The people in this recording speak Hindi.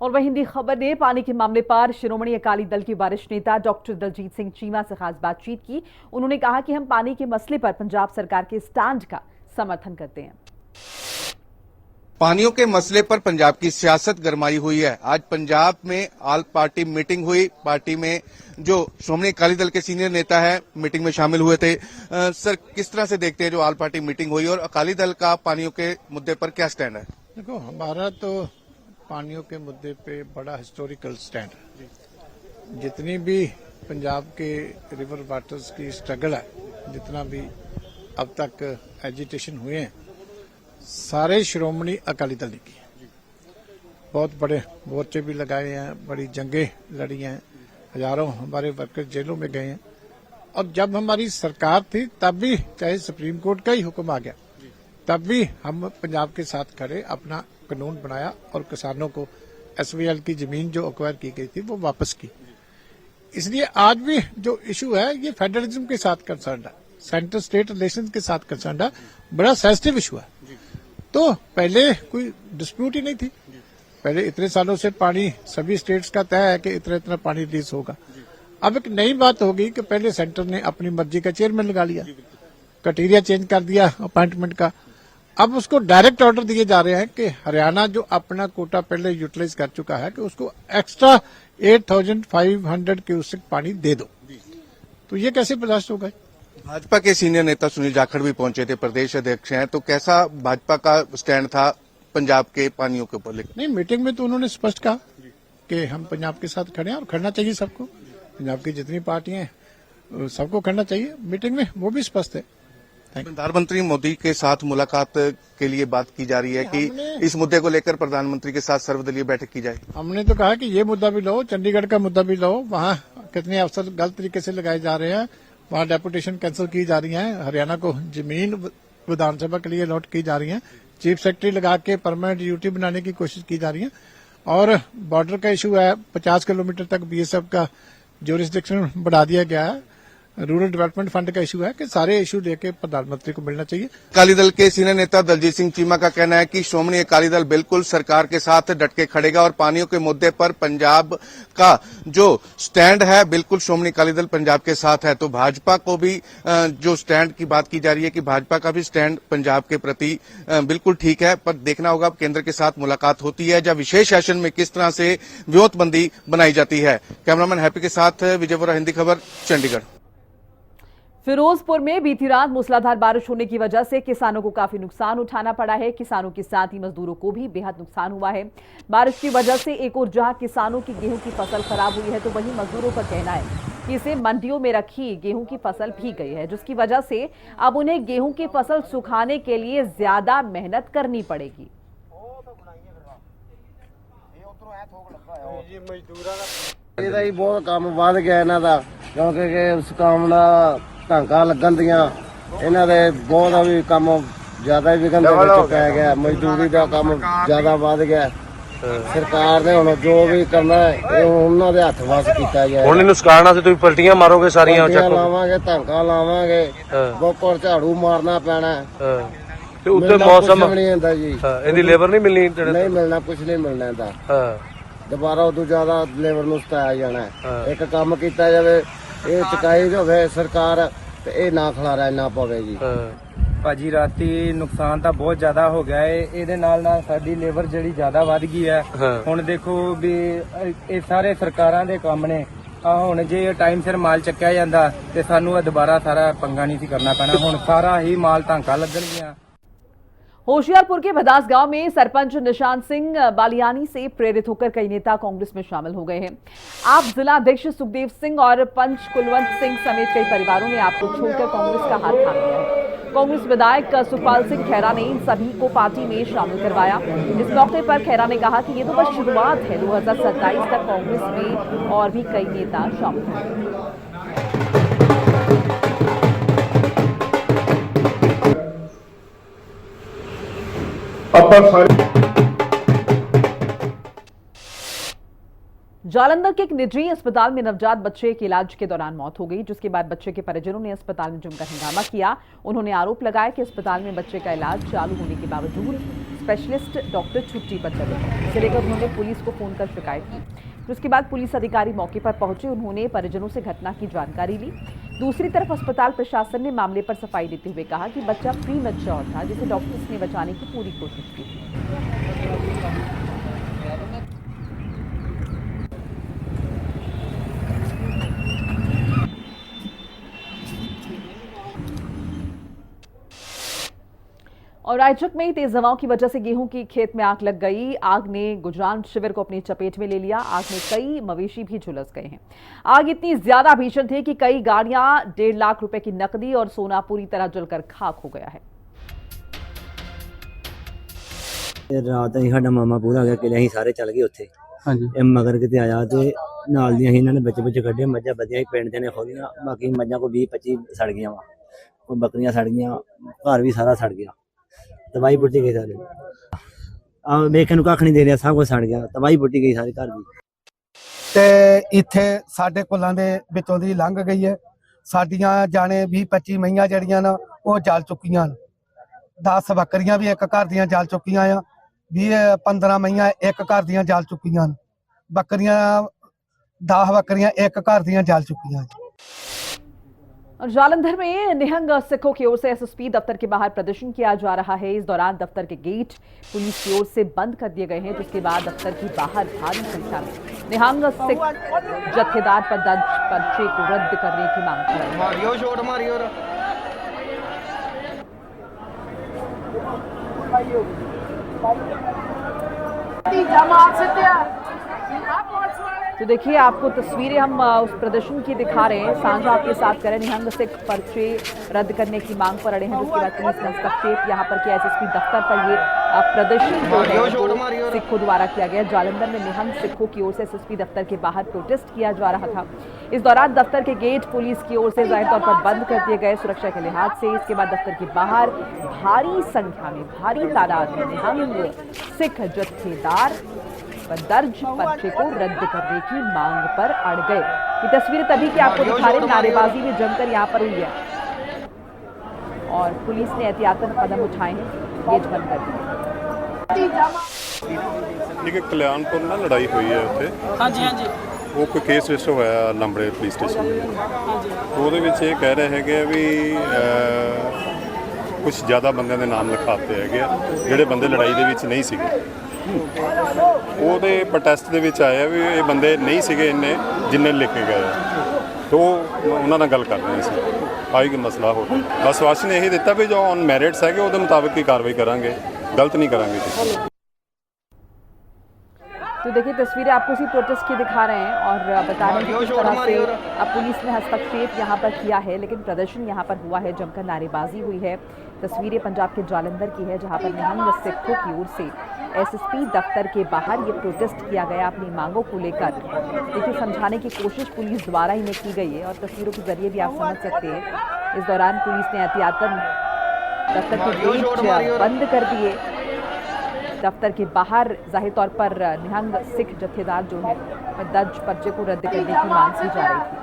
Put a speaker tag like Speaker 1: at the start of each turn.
Speaker 1: और वहीं हिंदी खबर ने पानी के मामले पर शिरोमणि अकाली दल के वरिष्ठ नेता डॉक्टर दलजीत सिंह चीमा से खास बातचीत की। उन्होंने कहा कि हम पानी के मसले पर पंजाब सरकार के स्टैंड का समर्थन करते हैं।
Speaker 2: पानियों के मसले पर पंजाब की सियासत गरमाई हुई है। आज पंजाब में ऑल पार्टी मीटिंग हुई। पार्टी में जो श्रोमणी अकाली दल के सीनियर नेता है मीटिंग में शामिल हुए थे। सर, किस तरह से देखते हैं जो ऑल पार्टी मीटिंग हुई और अकाली दल का पानियों के मुद्दे पर क्या स्टैंड है?
Speaker 3: देखो, हमारा तो पानियों के मुद्दे पे बड़ा हिस्टोरिकल स्टैंड है। जितनी भी पंजाब के रिवर वाटर्स की स्ट्रगल है, जितना भी अब तक एजिटेशन हुए हैं, सारे श्रोमणी अकाली दल ने किए। बहुत बड़े मोर्चे भी लगाए हैं, बड़ी जंगें लड़ी हैं, हजारों हमारे वर्कर जेलों में गए हैं। और जब हमारी सरकार थी तब भी, चाहे सुप्रीम कोर्ट का ही हुक्म आ गया, तब भी हम पंजाब के साथ खड़े, अपना कानून बनाया और किसानों को एसवीएल की जमीन जो एक्वायर की गई थी वो वापस की। इसलिए आज भी जो इशू है ये फेडरलिज्म के साथ कंसर्न है, सेंटर स्टेट रिलेशन के साथ कंसर्न है, बड़ा सेंसिटिव इशू है। तो पहले कोई डिस्प्यूट ही नहीं थी। पहले इतने सालों से पानी सभी स्टेट्स का तय है कि इतना इतना पानी रिलीज होगा। अब एक नई बात होगी कि पहले सेंटर ने अपनी मर्जी का चेयरमैन लगा लिया, क्राइटेरिया चेंज कर दिया अपॉइंटमेंट का। अब उसको डायरेक्ट ऑर्डर दिए जा रहे हैं कि हरियाणा जो अपना कोटा पहले यूटिलाइज कर चुका है कि उसको एक्स्ट्रा 8,500 क्यूसेक पानी दे दो। तो ये कैसे बर्दाश्त होगा?
Speaker 2: भाजपा के सीनियर नेता सुनील जाखड़ भी पहुंचे थे, प्रदेश अध्यक्ष हैं, तो कैसा भाजपा का स्टैंड था पंजाब के पानियों के ऊपर?
Speaker 3: नहीं, मीटिंग में तो उन्होंने स्पष्ट कहा कि हम पंजाब के साथ खड़े हैं और खड़ना चाहिए सबको। पंजाब की जितनी पार्टियां हैं सबको खड़ना चाहिए। मीटिंग में वो भी स्पष्ट है।
Speaker 2: प्रधानमंत्री मोदी के साथ मुलाकात के लिए बात की जा रही है कि इस मुद्दे को लेकर प्रधानमंत्री के साथ सर्वदलीय बैठक की जाए।
Speaker 3: हमने तो कहा कि ये मुद्दा भी लो, चंडीगढ़ का मुद्दा भी लो। वहाँ कितने अफसर गलत तरीके से लगाए जा रहे हैं, वहाँ डेपुटेशन कैंसिल की जा रही है, हरियाणा को जमीन विधानसभा के लिए अलॉट की जा रही है, चीफ सेक्रेटरी लगा के परमानेंट ड्यूटी बनाने की कोशिश की जा रही है। और बॉर्डर का इशू है, 50 किलोमीटर तक बीएसएफ का ज्यूरिसडिक्शन बढ़ा दिया गया है। रूरल डेवलपमेंट फंड का इशू है कि सारे इशू लेके प्रधानमंत्री को मिलना चाहिए।
Speaker 2: अकाली दल के सीनियर नेता दलजीत सिंह चीमा का कहना है कि श्रोमणी अकाली दल बिल्कुल सरकार के साथ डट के खड़ेगा और पानियों के मुद्दे पर पंजाब का जो स्टैंड है बिल्कुल श्रोमणी अकाली दल पंजाब के साथ है। तो भाजपा को भी जो स्टैंड की बात की जा रही है कि भाजपा का भी स्टैंड पंजाब के प्रति बिल्कुल ठीक है, पर देखना होगा केंद्र के साथ मुलाकात होती है या विशेष शासन में किस तरह से व्योतबंदी बनाई जाती है। कैमरामैन हैप्पी के साथ विजय वोरा, हिंदी खबर, चंडीगढ़।
Speaker 1: फिरोजपुर में बीती रात मूसलाधार बारिश होने की वजह से किसानों को काफी नुकसान उठाना पड़ा है। किसानों के साथ ही मजदूरों को भी बेहद नुकसान हुआ है। बारिश की वजह से एक और जहां किसानों की गेहूं की फसल खराब हुई है, तो वहीं मजदूरों का कहना है कि इसे मंडियों में रखी गेहूं की फसल भीग गई है, जिसकी वजह से अब उन्हें गेहूं की फसल सुखाने के लिए ज्यादा मेहनत करनी पड़ेगी।
Speaker 4: ਇਹਦਾ ਹੀ ਬਹੁਤ ਕੰਮ ਵੱਧ ਗਿਆ ਇਹਨਾਂ ਦਾ, ਕਿਉਂਕਿ ਉਸ ਕੰਮ ਦਾ ਢਾਂਗਾ ਲੱਗਣ ਦੀਆਂ ਇਹਨਾਂ ਦੇ ਬਹੁਤ ਵੀ ਕੰਮ ਜ਼ਿਆਦਾ ਹੀ ਵਿਗਨ ਦੇ ਵਿੱਚ ਪੈ ਗਿਆ। ਮਜ਼ਦੂਰੀ ਦਾ ਕੰਮ ਜ਼ਿਆਦਾ ਵੱਧ ਗਿਆ। ਸਰਕਾਰ ਨੇ ਹੁਣ ਜੋ ਵੀ ਕਰਨਾ ਹੈ ਇਹ ਉਹਨਾਂ ਦੇ ਹੱਥ ਵੱਸ ਕੀਤਾ ਜਾਏ।
Speaker 5: ਹੁਣ ਇਹਨੂੰ ਸੁਕਾਉਣਾ ਸੀ, ਤੁਸੀਂ ਪਲਟੀਆਂ ਮਾਰੋਗੇ ਸਾਰੀਆਂ,
Speaker 4: ਚੱਕੋ ਲਾਵਾਂਗੇ, ਢਾਂਗਾ ਲਾਵਾਂਗੇ, ਬੋਕਰ ਝਾੜੂ ਮਾਰਨਾ ਪੈਣਾ
Speaker 5: ਤੇ ਉੱਤੇ ਮੌਸਮ
Speaker 4: ਨਹੀਂ ਹੁੰਦਾ ਜੀ।
Speaker 5: ਇਹਦੀ ਲੇਬਰ ਨਹੀਂ ਮਿਲਣੀ,
Speaker 4: ਨਹੀਂ ਮਿਲਣਾ, ਕੁਝ ਨਹੀਂ ਮਿਲਣਾ ਇਹਦਾ। ਦੁਬਾਰਾ ਉਦੋਂ ਜ਼ਿਆਦਾ ਲੇਬਰ ਨੂੰ ਸਤਾਇਆ ਜਾਣਾ। ਇੱਕ ਕੰਮ ਕੀਤਾ ਜਾਵੇ, ਇਹ ਚੁਕਾਈ ਹੋਵੇ ਸਰਕਾਰ ਤੇ ਇਹ ਨਾ ਖਲਾਰਾ ਇੰਨਾ ਪਵੇ ਜੀ।
Speaker 6: ਭਾਜੀ ਰਾਤੀ ਨੁਕਸਾਨ ਤਾਂ ਬਹੁਤ ਜ਼ਿਆਦਾ ਹੋ ਗਿਆ ਹੈ। ਇਹਦੇ ਨਾਲ ਨਾਲ ਸਾਡੀ ਲੇਬਰ ਜਿਹੜੀ ਜ਼ਿਆਦਾ ਵੱਧ ਗਈ ਹੈ। ਹੁਣ ਦੇਖੋ ਵੀ ਇਹ ਸਾਰੇ ਸਰਕਾਰਾਂ ਦੇ ਕੰਮ ਨੇ। ਹੁਣ ਜੇ ਟਾਈਮ ਸਿਰ ਮਾਲ ਚੱਕਿਆ ਜਾਂਦਾ ਤੇ ਸਾਨੂੰ ਦੁਬਾਰਾ ਸਾਰਾ ਪੰਗਾ नहीं करना पैना। ਹੁਣ ਸਾਰਾ ਹੀ ਮਾਲ टांका लगन।
Speaker 1: होशियारपुर के भदास गांव में सरपंच निशान सिंह बालियानी से प्रेरित होकर कई नेता कांग्रेस में शामिल हो गए हैं। आप जिला अध्यक्ष सुखदेव सिंह और पंच कुलवंत सिंह समेत कई परिवारों ने आपको छोड़कर कांग्रेस का हाथ थाम लिया है। कांग्रेस विधायक सुखपाल सिंह खैरा ने इन सभी को पार्टी में शामिल करवाया। इस मौके पर खैरा ने कहा कि ये तो बस शुरुआत है, 2027 तक कांग्रेस में और भी कई नेता शामिल होंगे। जालंधर के एक निजी अस्पताल में नवजात बच्चे के इलाज के दौरान मौत हो गई, जिसके बाद बच्चे के परिजनों ने अस्पताल में जमकर हंगामा किया। उन्होंने आरोप लगाया कि अस्पताल में बच्चे का इलाज चालू होने के बावजूद स्पेशलिस्ट डॉक्टर छुट्टी पर चले गए। इसे लेकर उन्होंने पुलिस को फोन कर शिकायत की। फिर उसके बाद पुलिस अधिकारी मौके पर पहुंचे। उन्होंने परिजनों से घटना की जानकारी ली। दूसरी तरफ अस्पताल प्रशासन ने मामले पर सफाई देते हुए कहा कि बच्चा प्रीमैच्योर था, जिसे डॉक्टर्स ने बचाने की पूरी कोशिश की थी। और रायचक में तेज हवाओं की वजह से गेहूं की खेत में आग लग गई। आग ने गुजरान शिविर को अपनी चपेट में ले लिया। आग में कई मवेशी भी झुलस गए हैं। आग इतनी ज्यादा भीषण थी कि कई गाड़ियां, 1.5 लाख रुपए की नकदी और सोना पूरी तरह जलकर खाक हो गया है।
Speaker 7: रात ही साडा मामा पूरा हो गया किले, असीं सारे चल गए उत्थे।
Speaker 8: ਹਾਂਜੀ
Speaker 7: ਇਹ ਮਗਰ ਕਿਤੇ ਆਇਆ ਤੇ ਨਾਲ ਦੀਆਂ ਇਹਨਾਂ ਨੇ ਬੱਚੇ ਕੱਢੇ, ਮੱਝਾਂ ਵਧੀਆ ਹੀ ਪਿੰਡ ਦੇ ਨੇ ਖੋਲੀਆਂ। ਬਾਕੀ ਮੱਝਾਂ ਕੋ 20-25 ਸੜ ਗਈਆਂ ਵਾ, ਕੋਈ ਬੱਕਰੀਆਂ ਸੜ ਗਈਆਂ, ਘਰ ਵੀ ਸਾਰਾ ਸੜ ਗਿਆ, ਤਬਾਹੀ ਪੁੱਟੀ ਗਈ ਸਾਰੇ। ਆ ਵੇਖਣ ਨੂੰ ਕੱਖ ਨਹੀਂ ਦੇ ਰਿਹਾ, ਸਭ ਕੁਝ ਸੜ ਗਿਆ, ਤਬਾਹੀ ਪੁੱਟੀ ਗਈ ਸਾਰੇ ਘਰ ਦੀ।
Speaker 9: ਤੇ ਇੱਥੇ ਸਾਡੇ ਕੁੱਲਾਂ ਦੇ ਵਿੱਚੋਂ ਦੀ ਲੰਘ ਗਈ ਹੈ। ਸਾਡੀਆਂ ਜਾਣੇ 20-25 ਮਈਆਂ ਜਿਹੜੀਆਂ ਨਾ ਉਹ ਜਲ ਚੁੱਕੀਆਂ ਨੇ। 10 ਬੱਕਰੀਆਂ ਵੀ ਇੱਕ ਘਰ ਦੀਆਂ ਜਲ ਚੁੱਕੀਆਂ ਆ। 15 ਮਈਆਂ ਇੱਕ ਘਰ ਦੀਆਂ ਜਲ ਚੁੱਕੀਆਂ ਨੇ। ਬੱਕਰੀਆਂ 10 ਬੱਕਰੀਆਂ ਇੱਕ ਘਰ ਦੀਆਂ जल चुकी हैं।
Speaker 1: और जालंधर में निहंग सिखों की ओर से एसएसपी दफ्तर के बाहर प्रदर्शन किया जा रहा है। इस दौरान दफ्तर के गेट पुलिस की ओर से बंद कर दिए गए हैं, जिसके बाद दफ्तर के बाहर भारी संख्या में निहंग सिख जत्थेदार पर दर्ज पर्चे को रद्द करने की मांग कर रहे हैं। तो देखिए, आपको तस्वीरें हम उस प्रदर्शन की दिखा रहे हैं, साझा आपके साथ करें। निहंग सिख पर्चे रद्द करने की मांग पर अड़े हैं, जिसके बाद पुलिस ने हस्तक्षेप यहाँ पर किया। एसएसपी दफ्तर पर ये प्रदर्शन जो है वो सिखों द्वारा किया गया। जालंधर में निहंग सिखों की ओर से एसएसपी दफ्तर के बाहर प्रोटेस्ट किया जा रहा था। इस दौरान दफ्तर के गेट पुलिस की ओर से जाहिर तौर पर बंद कर दिए गए सुरक्षा के लिहाज से। इसके बाद दफ्तर के बाहर भारी संख्या में, भारी तादाद में निहंग सिख जत्थेदार पर दर्ज पर्चे को रद्द करने की मांग पर अड़ गए। ये तस्वीरें तभी की आपको दिखा रहे, नारेबाजी में जमकर यहाँ पर हुई है और पुलिस ने एहतियातन कदम उठाए हैं, गेट बंद कर दिए।
Speaker 10: एक कल्याणपुर ना लड़ाई हुई है उत्थे। हाँ जी, हाँ जी। वो कोई केस रजिस्टर होया लंबड़े पुलिस स्टेशन। ਉਹਦੇ ਵਿੱਚ ਇਹ ਕਹਿ ਰਹੇ ਹੈਗੇ ਵੀ ਕੁਝ ਜ਼ਿਆਦਾ ਬੰਦਿਆਂ ਦੇ ਨਾਮ ਲਿਖਾਤੇ ਹੈਗੇ ਆ ਜਿਹੜੇ ਬੰਦੇ ਲੜਾਈ ਦੇ ਵਿੱਚ ਨਹੀਂ ਸੀਗੇ। ਉਹਦੇ ਪ੍ਰੋਟੈਸਟ ਦੇ ਵਿੱਚ ਆਇਆ ਵੀ ਇਹ ਬੰਦੇ ਨਹੀਂ ਸੀਗੇ ਇੰਨੇ ਜਿੰਨੇ ਲਿਖੇ ਗਏ तो ਉਹਨਾਂ ਨਾਲ ਗੱਲ ਕਰ ਰਹੇ ਸੀ। ਆਈ ਕਿ ਮਸਲਾ ਹੋ ਗਿਆ। ਬਸ ਵਾਸੀ ਨੇ ਇਹੀ ਦਿੱਤਾ ਵੀ ਜੋ ਔਨ ਮੈਰਿਟਸ ਹੈਗੇ ਉਹਦੇ ਮੁਤਾਬਕ ਹੀ ਕਾਰਵਾਈ ਕਰਾਂਗੇ, गलत नहीं करांगे किसी।
Speaker 1: तो देखिए, तस्वीरें आपको उसी प्रोटेस्ट की दिखा रहे हैं और बता रहे हैं कि किस तरह से अब पुलिस ने हस्तक्षेप यहाँ पर किया है, लेकिन प्रदर्शन यहाँ पर हुआ है, जमकर नारेबाजी हुई है। तस्वीरें पंजाब के जालंधर की है, जहाँ पर निहंग सिखों की ओर से एसएसपी दफ्तर के बाहर ये प्रोटेस्ट किया गया अपनी मांगों को लेकर। देखिए, समझाने की कोशिश पुलिस द्वारा ही की गई है और तस्वीरों के जरिए भी आप समझ सकते हैं। इस दौरान पुलिस ने एहतियातन दफ्तर के गेट बंद कर दिए। दफ्तर के बाहर जाहिर तौर पर निहंग सिख जत्थेदार जो है दर्ज पर्चे को रद्द करने की मांग की जा रही थी।